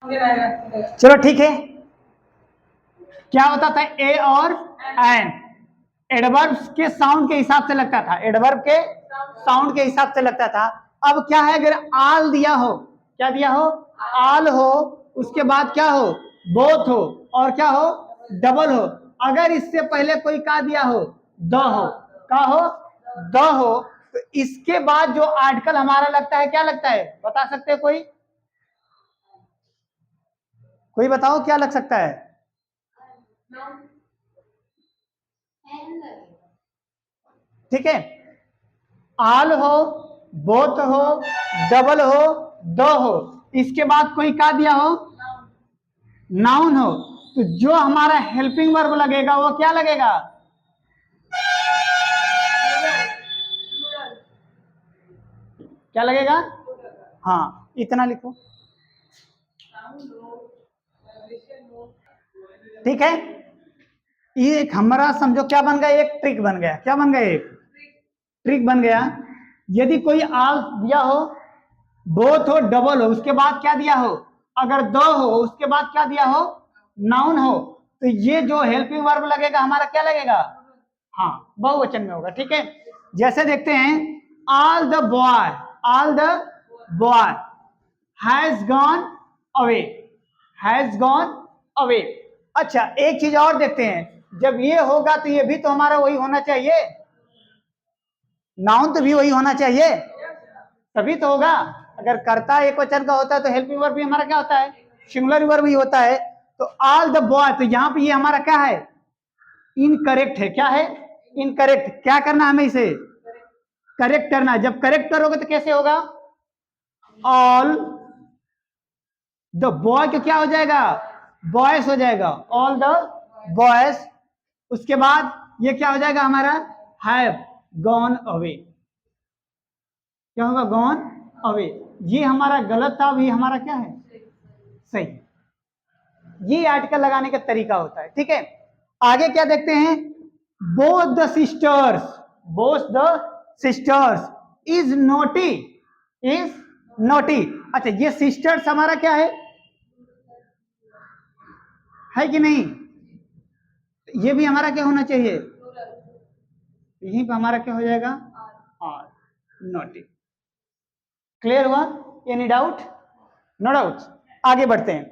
चलो ठीक है। क्या होता था ए और एन, एडवर्ब्स के साउंड के हिसाब से लगता था, एडवर्ब के साउंड के हिसाब से लगता था। अब क्या है, अगर आल दिया हो, क्या दिया हो, आल हो, उसके बाद क्या हो, बोथ हो, और क्या हो, डबल हो। अगर इससे पहले कोई का दिया हो, द हो, का हो, द हो, तो इसके बाद जो आर्टिकल हमारा लगता है, क्या लगता है, बता सकते हैं कोई? कोई बताओ क्या लग सकता है? ठीक है, आल हो, बोथ हो, डबल हो, द हो, इसके बाद कोई का दिया हो, नाउन हो, तो जो हमारा हेल्पिंग वर्ब लगेगा वो क्या लगेगा, क्या लगेगा? हाँ, इतना लिखो। ठीक है, ये एक हमारा समझो क्या बन गया, एक ट्रिक बन गया। क्या बन गया? एक ट्रिक बन गया। यदि कोई आल दिया हो, बोथ हो, डबल हो, उसके बाद क्या दिया हो, अगर द हो, उसके बाद क्या दिया हो, नाउन हो, तो ये जो हेल्पिंग वर्ब लगेगा हमारा क्या लगेगा, हाँ, बहुवचन में होगा। ठीक है, जैसे देखते हैं, all the boy, all the boy has gone away, has gone away. अच्छा, एक चीज और देखते हैं, जब ये होगा तो ये भी तो हमारा वही होना चाहिए, नाउन तो भी वही होना चाहिए, तभी तो होगा। अगर कर्ता एक वचन का होता है तो हेल्पिंग वर्ब भी हमारा क्या होता है, सिंगुलर वर्ब ही होता है। तो ऑल द बॉय, तो यहां पे ये हमारा क्या है, इनकरेक्ट है। क्या है? इनकरेक्ट। क्या करना हमें, इसे करेक्ट करना। जब करेक्ट करोगे तो कैसे होगा, ऑल द बॉय तो क्या हो जाएगा, बॉयज हो जाएगा, ऑल द बॉयज। उसके बाद ये क्या हो जाएगा हमारा, हैव गॉन अवे। क्या होगा, गॉन अवे। ये हमारा गलत था, अभी हमारा क्या है, सही। ये आर्टिकल लगाने का तरीका होता है। ठीक है, आगे क्या देखते हैं, both the sisters, both the sisters is naughty, is naughty. अच्छा, ये सिस्टर्स हमारा क्या है कि नहीं? ये भी हमारा क्या होना चाहिए, यहीं पर हमारा क्या हो जाएगा, आर, नोटी। क्लियर हुआ? Any doubt? No doubt. आगे बढ़ते हैं।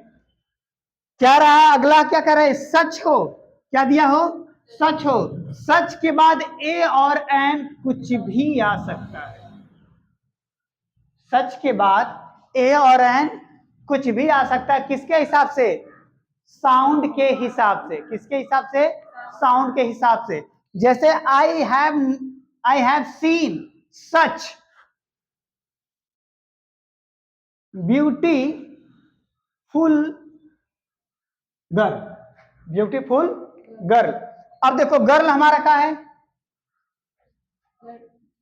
क्या रहा अगला, क्या कर रहा है, सच हो, क्या दिया हो, सच हो। सच के बाद ए और एन कुछ भी आ सकता है, सच के बाद ए और एन कुछ भी आ सकता है। किसके हिसाब से, साउंड के हिसाब से। किसके हिसाब से, साउंड के हिसाब से। जैसे I have seen such beautiful girl, beautiful girl. अब देखो, गर्ल हमारा क्या है,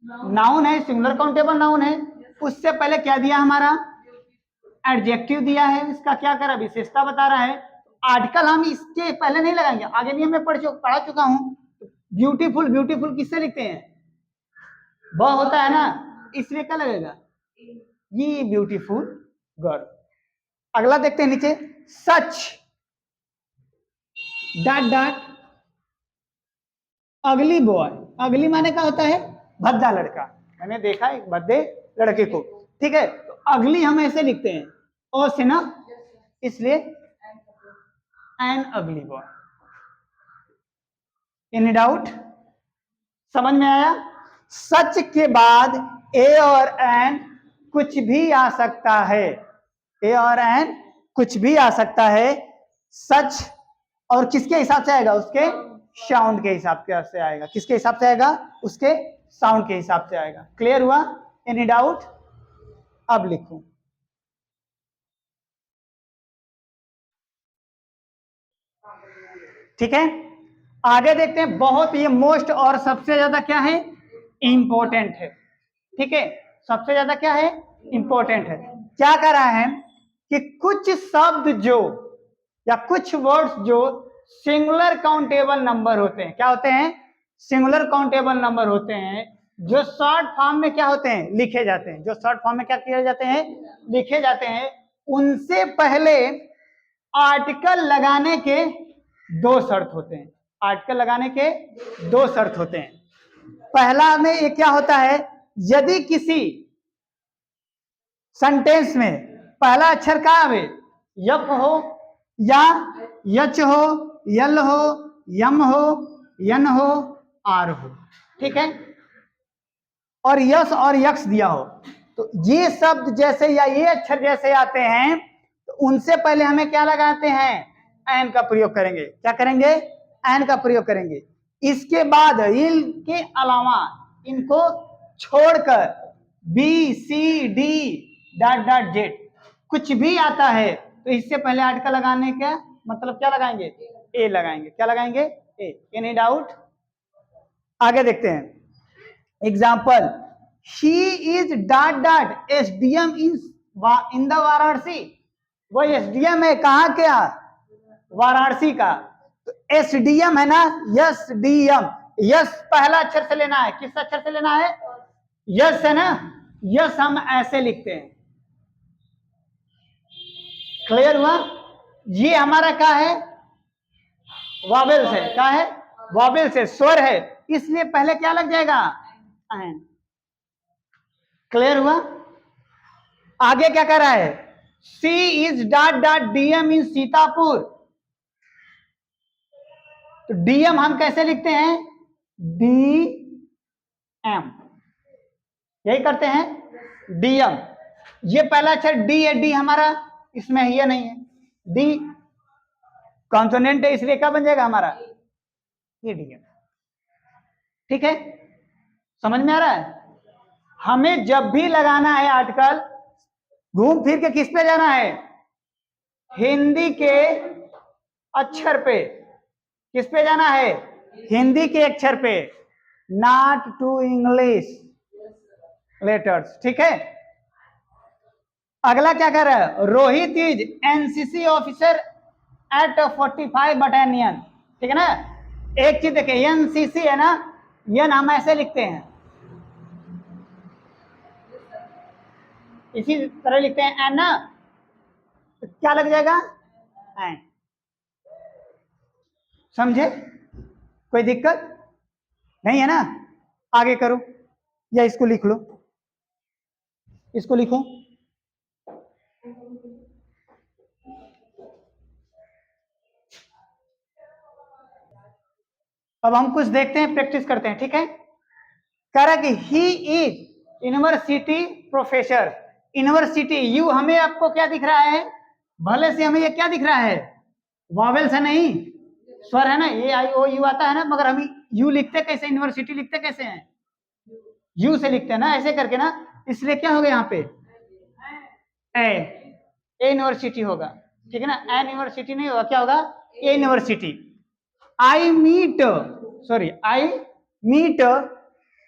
नाउन है, सिंगुलर काउंटेबल नाउन है। उससे पहले क्या दिया हमारा, एडजेक्टिव दिया है, इसका क्या करा, विशेषता बता रहा है। आर्टिकल हम इसके पहले नहीं लगाएंगे, आगे नियम में पढ़ा चुका हूं। ब्यूटीफुल, ब्यूटीफुल किससे लिखते हैं, ब होता है ना, इसलिए क्या लगेगा, ये ब्यूटीफुल गर्ल। अगला देखते हैं नीचे, सच डॉट डॉट अगली बॉय। अगली माने क्या होता है, भद्दा लड़का। मैंने देखा एक भद्दे लड़के को। ठीक है, तो अगली हम ऐसे लिखते हैं, ओ से ना, इसलिए एन अगली बॉय। Any doubt? समझ में आया? सच के बाद ए और एन कुछ भी आ सकता है, ए और एन कुछ भी आ सकता है। सच और किसके हिसाब से आएगा, उसके साउंड के हिसाब से आएगा। किसके हिसाब से आएगा, उसके साउंड के हिसाब से आएगा। क्लियर हुआ? Any doubt? अब लिखूं, ठीक है, आगे देखते हैं। बहुत ये मोस्ट और सबसे ज्यादा क्या है, इंपॉर्टेंट है। ठीक है, सबसे ज्यादा क्या है, इंपॉर्टेंट है। क्या कर रहा है कि कुछ शब्द जो, या कुछ वर्ड्स जो सिंगुलर काउंटेबल नंबर होते हैं, क्या होते हैं, सिंगुलर काउंटेबल नंबर होते हैं, जो शॉर्ट फॉर्म में क्या होते हैं, लिखे जाते हैं। जो शॉर्ट फॉर्म में क्या किए जाते हैं, लिखे जाते हैं। उनसे पहले आर्टिकल लगाने के दो शर्त होते हैं। आर्टिकल लगाने के दो शर्त होते हैं। पहला में ये क्या होता है, यदि किसी सेंटेंस में पहला अक्षर क्या आवे, यप हो या यच हो, यल हो, यम हो, यन हो, आर हो, ठीक है, और यस और यक्स दिया हो, तो ये शब्द जैसे या ये अक्षर जैसे आते हैं तो उनसे पहले हमें क्या लगाते हैं, एन का प्रयोग करेंगे। क्या करेंगे, एन का प्रयोग करेंगे। इसके बाद इनके अलावा इनको छोड़कर B C D dot dot Z कुछ भी आता है तो इससे पहले आर्टिकल लगाने का मतलब क्या लगाएंगे, ए लगाएंगे। क्या लगाएंगे, ए। Any doubt? आगे देखते हैं example, he is dot dot SDM in the Varanasi. वो एसडीएम है कहाँ क्या, वाराणसी का। तो एसडीएम है ना, यस डीएम, यस पहला अक्षर से लेना है। किस अक्षर से लेना है, यस है ना, यस हम ऐसे लिखते हैं। क्लियर हुआ? ये हमारा क्या है, वॉवेल्स है। क्या है, वॉवेल्स है, स्वर है, इसलिए पहले क्या लग जाएगा, एन। क्लियर हुआ? आगे क्या कर रहा है, सी इज डॉट डॉट डीएम इन सीतापुर। तो डीएम हम कैसे लिखते हैं, डी एम, यही करते हैं डीएम। ये पहला अक्षर डी है, डी हमारा इसमें है, ये नहीं है, डी कॉन्सोनेंट है इसलिए क्या बन जाएगा हमारा, ये डीएम। ठीक है, समझ में आ रहा है? हमें जब भी लगाना है आर्टिकल, घूम फिर के किस पे जाना है, हिंदी के अक्षर पे। किस पे जाना है, हिंदी के अक्षर पे, नॉट टू इंग्लिश लेटर्स। ठीक है, अगला क्या कर रहा है, Rohit is NCC officer eight 45 battalion. ठीक है ना, एक चीज देखिए, एनसीसी है ना, ये नाम ऐसे लिखते हैं, इसी तरह लिखते हैं एन ना, तो क्या लग जाएगा, एन। समझे? कोई दिक्कत नहीं है ना? आगे करो या इसको लिख लो, इसको लिखो। अब हम कुछ देखते हैं, प्रैक्टिस करते हैं। ठीक है, कह रहा कि he is university professor. University, you हमें आपको क्या दिख रहा है, भले से हमें ये क्या दिख रहा है, वॉवेल्स है नहीं, स्वर है ना, ये आई ओ यू आता है ना, मगर हम यू लिखते कैसे, यूनिवर्सिटी लिखते कैसे हैं, यू से लिखते हैं ना, ऐसे करके ना, इसलिए क्या होगा यहाँ पे, ए यूनिवर्सिटी होगा। ठीक है ना, एन यूनिवर्सिटी नहीं होगा, क्या होगा, a university. I meet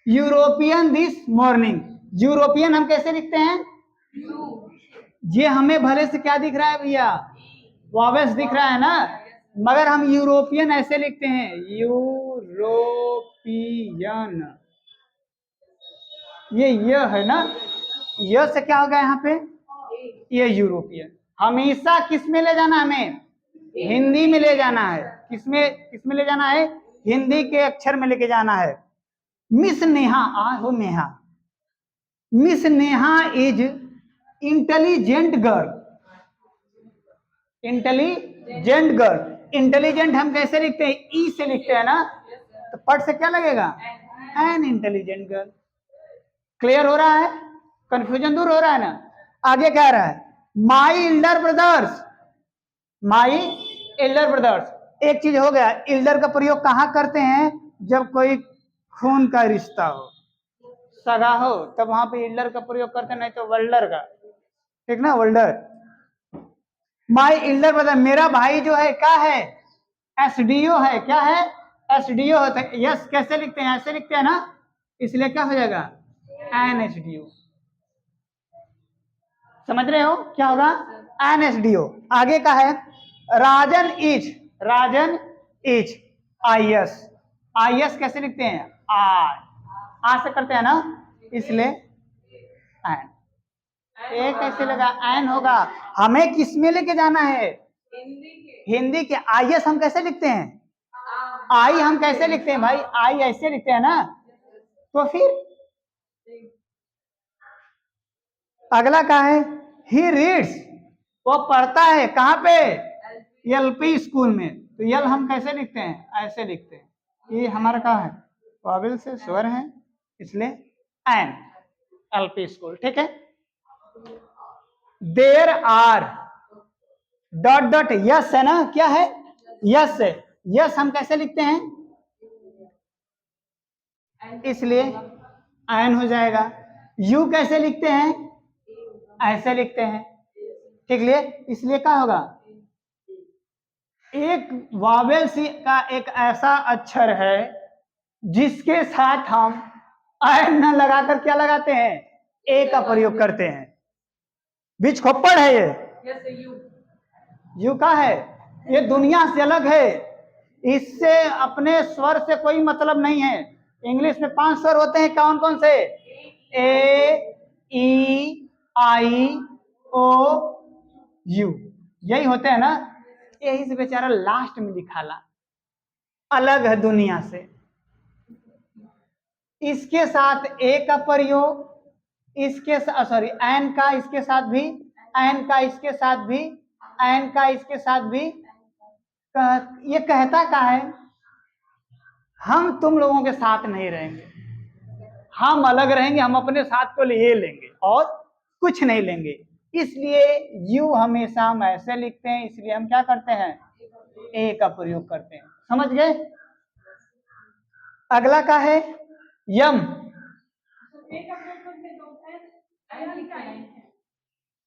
European this morning. European हम कैसे लिखते हैं, ये हमें भले से क्या दिख रहा है भैया, वॉवेल्स दिख रहा है ना, मगर हम यूरोपियन ऐसे लिखते हैं, यूरोपियन। ये है ना, ये से क्या होगा यहाँ पे, ये यूरोपियन। हमेशा किस में ले जाना, हमें हिंदी में ले जाना है। किसमें ले जाना है, हिंदी के अक्षर में लेके जाना है। मिस नेहा, हो Neha, miss Neha is intelligent girl. Intelligent girl, intelligent हम कैसे लिखते हैं, ई से लिखते हैं ना, तो पट से क्या लगेगा, एन इंटेलिजेंट गर्ल। क्लियर हो रहा है, कंफ्यूजन दूर हो रहा है ना? आगे कह रहा है, my elder brothers, my elder brothers. एक चीज हो गया, एल्डर का प्रयोग कहाँ करते हैं, जब कोई खून का रिश्ता हो, सगा हो, तब वहां पे एल्डर का प्रयोग करते हैं, नहीं तो वर्ल्डर का। ठीक ना, वर्ल्डर। माई एल्डर ब्रदर, मेरा भाई जो है क्या है, एसडीओ है। क्या है, एसडीओ होता है। यस कैसे लिखते हैं, ऐसे लिखते हैं ना, इसलिए क्या हो जाएगा, एनएसडीओ। समझ रहे हो क्या होगा, एनएसडीओ। आगे का है, राजन इज आईएस। आईएस कैसे लिखते हैं, आ से करते हैं ना, इसलिए एन। ए कैसे लगा, एन होगा। हमें किस में लेके जाना है, हिंदी के। आईएस हम कैसे लिखते हैं, आई हम कैसे लिखते हैं भाई, आई ऐसे लिखते हैं ना। तो फिर अगला क्या है, ही रीड्स, वो पढ़ता है कहाँ पे, एलपी स्कूल में। तो यल हम कैसे लिखते हैं, ऐसे लिखते हैं। ये हमारा क्या है, वावेल से स्वर है, इसलिए एन, एलपी स्कूल। ठीक है। There R dot dot yes है ना, क्या है, यस है। यस हम कैसे लिखते हैं, इसलिए एन हो जाएगा। यू कैसे लिखते हैं, ऐसे लिखते हैं। ठीक है, इसलिए क्या होगा, एक वावेल सी का एक ऐसा अक्षर है जिसके साथ हम एन न लगाकर क्या लगाते हैं, ए का प्रयोग करते हैं। बीच खोपड़ है ये, यू का है, ये दुनिया से अलग है, इससे अपने स्वर से कोई मतलब नहीं है। इंग्लिश में 5 स्वर होते हैं, कौन कौन से, ए, ई, आई, ओ, यू, यही होते हैं ना। यही से बेचारा लास्ट में दिखाला, अलग है दुनिया से। इसके साथ ए का प्रयोग, इसके सॉरी एन का इसके साथ भी, एन का इसके साथ भी, एन का इसके साथ भी। ये कहता क्या है, हम तुम लोगों के साथ नहीं रहेंगे, हम अलग रहेंगे, हम अपने साथ को लिए लेंगे और कुछ नहीं लेंगे। इसलिए यू हमेशा हम ऐसे लिखते हैं, इसलिए हम क्या करते हैं, ए का प्रयोग करते हैं। समझ गए। अगला का है यम,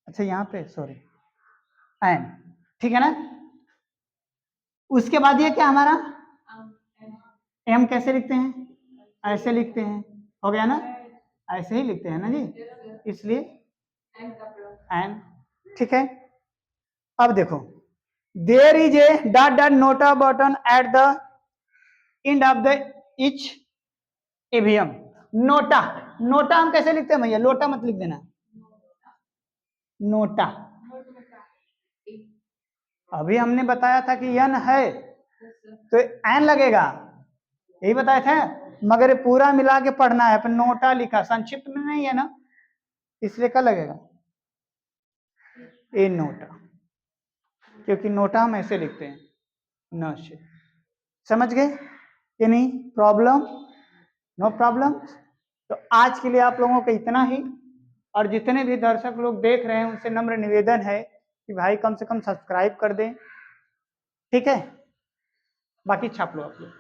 अच्छा यहाँ पे सॉरी एन, ठीक है ना। उसके बाद ये क्या हमारा, एम कैसे लिखते हैं, ऐसे लिखते हैं, हो गया ना, ऐसे ही लिखते हैं ना जी, इसलिए एन। ठीक है। अब देखो, there is a dot dot NOTA button at the end of the each EVM. NOTA, NOTA हम कैसे लिखते हैं भैया, लोटा मत लिख देना, नोटा। अभी हमने बताया था कि यन है तो एन लगेगा, यही बताया था, मगर ये पूरा मिला के पढ़ना है। अपन नोटा लिखा, संक्षिप्त में नहीं है ना, इसलिए क्या लगेगा, ए नोटा, क्योंकि नोटा हम ऐसे लिखते हैं न से। समझ गए कि नहीं, प्रॉब्लम, नो प्रॉब्लम। तो आज के लिए आप लोगों को इतना ही, और जितने भी दर्शक लोग देख रहे हैं उनसे नम्र निवेदन है कि भाई कम से कम सब्सक्राइब कर दें। ठीक है, बाकी छाप लो आप लोग।